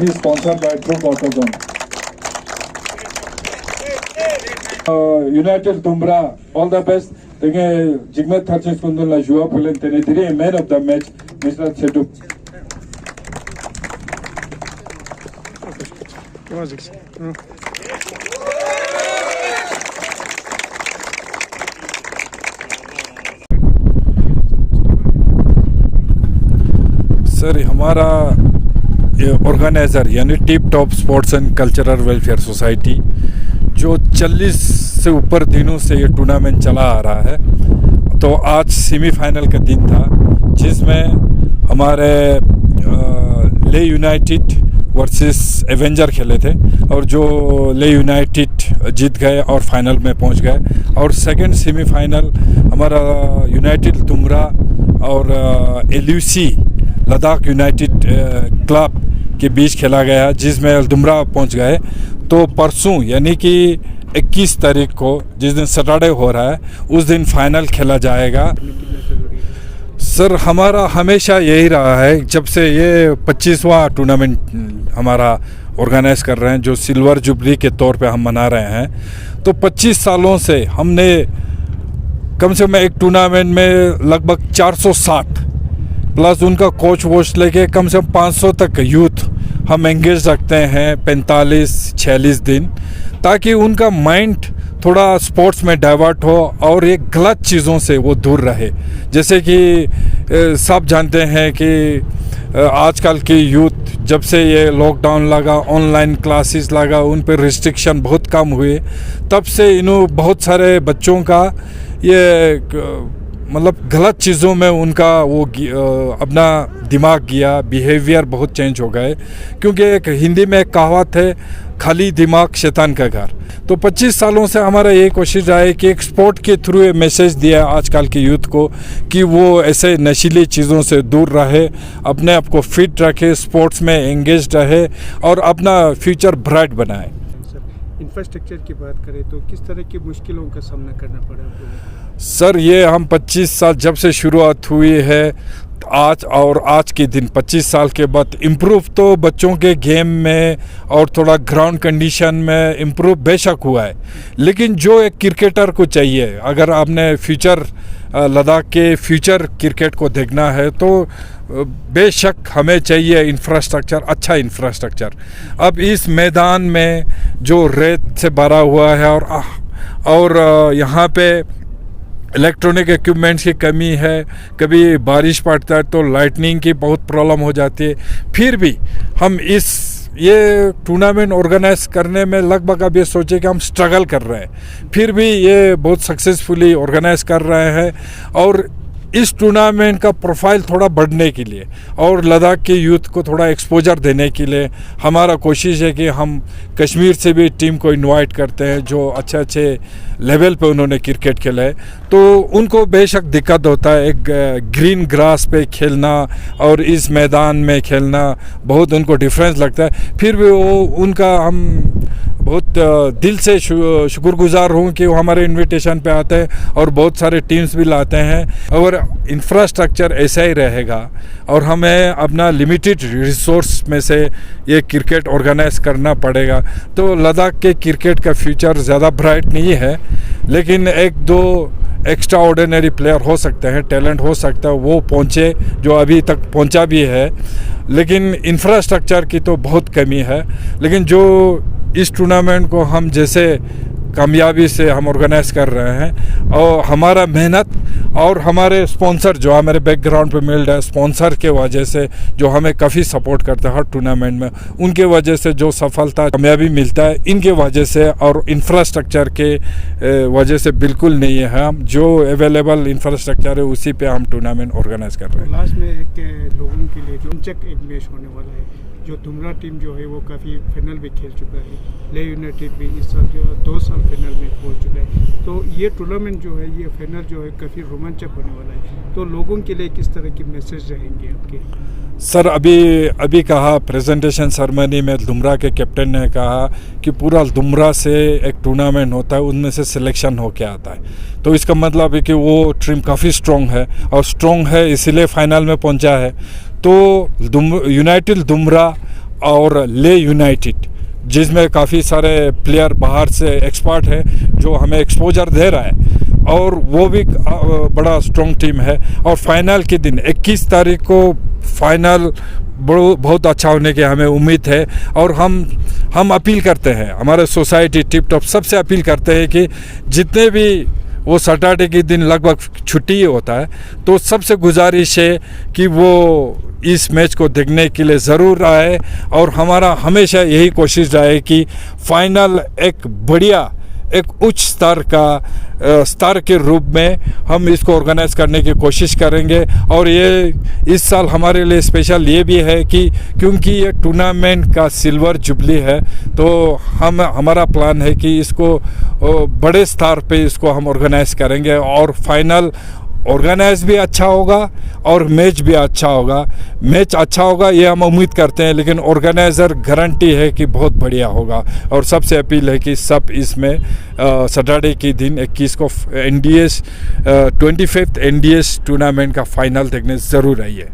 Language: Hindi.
trophy sponsored by True Autozone. United Dumbra, all the best. Tenge Jigmet Tharchis Kundula Jua Pulen Tenediri, man of the match, Mr. Chetu. Sir हमारा ऑर्गेनाइज़र यानी tip top sports and cultural welfare society जो 40 से ऊपर दिनों से ये टूर्नामेंट चला आ रहा है, तो आज सेमीफाइनल का दिन था जिसमें हमारे ले यूनाइटेड वर्सेस एवेंजर खेले थे और जो ले यूनाइटेड जीत गए और फाइनल में पहुंच गए। और सेकंड सेमीफाइनल हमारा यूनाइटेड दुमरा और LUC लद्दाख यूनाइटेड क्लब के बीच खेला गया जिसमें दुमरा पहुंच गए। तो परसों यानी कि 21 तारीख को जिस दिन सैटरडे हो रहा है उस दिन फाइनल खेला जाएगा। सर हमारा हमेशा यही रहा है, जब से ये 25वां टूर्नामेंट हमारा ऑर्गेनाइज कर रहे हैं जो सिल्वर जुबली के तौर पे हम मना रहे हैं, तो 25 सालों से हमने कम से कम एक टूर्नामेंट में लगभग 460 प्लस उनका कोच वोच लेके कम से कम 500 तक यूथ हम एंगेज रखते हैं 45-46 दिन, ताकि उनका माइंड थोड़ा स्पोर्ट्स में डाइवर्ट हो और ये गलत चीज़ों से वो दूर रहे। जैसे कि सब जानते हैं कि आजकल की यूथ जब से ये लॉकडाउन लगा, ऑनलाइन क्लासेस लगा, उन पर रिस्ट्रिक्शन बहुत कम हुए, तब से इन्हों बहुत सारे बच्चों का ये मतलब गलत चीज़ों में उनका वो अपना दिमाग गया, बिहेवियर बहुत चेंज हो गए। क्योंकि एक हिंदी में एक कहावत है, खाली दिमाग शैतान का घर। तो 25 सालों से हमारा ये कोशिश रहा है कि एक स्पोर्ट के थ्रू ये मैसेज दिया आजकल के यूथ को कि वो ऐसे नशीली चीज़ों से दूर रहे, अपने आप को फिट रखे, स्पोर्ट्स में एंगेज रहे और अपना फ्यूचर ब्राइट बनाए। इंफ्रास्ट्रक्चर की बात करें तो किस तरह की मुश्किलों का सामना करना पड़ा? सर ये हम 25 साल जब से शुरुआत हुई है आज के दिन 25 साल के बाद इम्प्रूव तो बच्चों के गेम में और थोड़ा ग्राउंड कंडीशन में इम्प्रूव बेशक हुआ है, लेकिन जो एक क्रिकेटर को चाहिए, अगर आपने फ्यूचर लद्दाख के फ्यूचर क्रिकेट को देखना है तो बेशक हमें चाहिए इंफ्रास्ट्रक्चर, अच्छा इंफ्रास्ट्रक्चर। अब इस मैदान में जो रेत से भरा हुआ है और यहाँ पे इलेक्ट्रॉनिक इक्विपमेंट्स की कमी है, कभी बारिश पड़ता है तो लाइटनिंग की बहुत प्रॉब्लम हो जाती है। फिर भी हम ये टूर्नामेंट ऑर्गेनाइज करने में लगभग अब ये सोचे कि हम स्ट्रगल कर रहे हैं, फिर भी ये बहुत सक्सेसफुली ऑर्गेनाइज कर रहे हैं। और इस टूर्नामेंट का प्रोफाइल थोड़ा बढ़ने के लिए और लद्दाख के यूथ को थोड़ा एक्सपोजर देने के लिए हमारा कोशिश है कि हम कश्मीर से भी टीम को इनवाइट करते हैं जो अच्छे लेवल पे उन्होंने क्रिकेट खेला है। तो उनको बेशक दिक्कत होता है, एक ग्रीन ग्रास पे खेलना और इस मैदान में खेलना बहुत उनको डिफरेंस लगता है। फिर भी वो उनका हम बहुत दिल से शुक्रगुजार हूँ कि वो हमारे इनविटेशन पे आते हैं और बहुत सारे टीम्स भी लाते हैं। और इंफ्रास्ट्रक्चर ऐसा ही रहेगा और हमें अपना लिमिटेड रिसोर्स में से ये क्रिकेट ऑर्गेनाइज करना पड़ेगा। तो लद्दाख के क्रिकेट का फ्यूचर ज़्यादा ब्राइट नहीं है, लेकिन एक दो एक्स्ट्रा ऑर्डिनरी प्लेयर हो सकते हैं, टैलेंट हो सकता है वो पहुँचे, जो अभी तक पहुँचा भी है, लेकिन इंफ्रास्ट्रक्चर की तो बहुत कमी है। लेकिन जो इस टूर्नामेंट को हम जैसे कामयाबी से हम ऑर्गेनाइज कर रहे हैं और हमारा मेहनत और हमारे स्पॉन्सर जो हमारे बैकग्राउंड पे मिल रहा है, स्पॉन्सर के वजह से जो हमें काफ़ी सपोर्ट करते हैं हर टूर्नामेंट में, उनके वजह से जो सफलता कामयाबी मिलता है इनके वजह से और इंफ्रास्ट्रक्चर के वजह से बिल्कुल नहीं है। हम जो अवेलेबल इंफ्रास्ट्रक्चर है उसी पे हम टूर्नामेंट ऑर्गेनाइज कर रहे हैं। लास्ट में एक लोगों के लिए जो एक मैच होने वाला है, जो दुमरा टीम जो है वो काफ़ी फाइनल भी खेल चुका है, ले यूनाइटेड भी इस साल जो 2 साल फाइनल में पहुंच चुका है। तो ये टूर्नामेंट जो है, ये फाइनल जो है काफ़ी रोमांचक होने वाला है। तो लोगों के लिए किस तरह के मैसेज रहेंगे आपके? सर अभी कहा प्रेजेंटेशन सेरेमनी में दुमरा के कैप्टन ने कहा कि पूरा दुमरा से एक टूर्नामेंट होता है, उनमें से सिलेक्शन होके आता है। तो इसका मतलब है कि वो टीम काफ़ी स्ट्रॉन्ग है और स्ट्रॉन्ग है इसीलिए फाइनल में पहुंचा है। तो यूनाइटेड दुमरा और ले यूनाइटेड, जिसमें काफ़ी सारे प्लेयर बाहर से एक्सपर्ट है जो हमें एक्सपोजर दे रहा है, और वो भी बड़ा स्ट्रॉन्ग टीम है। और फाइनल के दिन 21 तारीख को फाइनल बहुत अच्छा होने की हमें उम्मीद है। और हम अपील करते हैं, हमारे सोसाइटी टिप टॉप सबसे अपील करते हैं कि जितने भी वो सैटरडे के दिन लगभग छुट्टी होता है, तो सबसे गुजारिश है कि वो इस मैच को देखने के लिए ज़रूर आए। और हमारा हमेशा यही कोशिश रहे कि फाइनल एक बढ़िया, एक उच्च स्तर के रूप में हम इसको ऑर्गेनाइज करने की कोशिश करेंगे। और ये इस साल हमारे लिए स्पेशल ये भी है कि क्योंकि ये टूर्नामेंट का सिल्वर जुबली है, तो हमारा प्लान है कि इसको बड़े स्तर पे इसको हम ऑर्गेनाइज करेंगे, और फाइनल ऑर्गेनाइज भी अच्छा होगा और मैच भी अच्छा होगा। मैच अच्छा होगा ये हम उम्मीद करते हैं, लेकिन ऑर्गेनाइज़र गारंटी है कि बहुत बढ़िया होगा। और सबसे अपील है कि सब इसमें सैटरडे के दिन 21 को NDS 25th NDS टूर्नामेंट का फाइनल देखने ज़रूर आइए।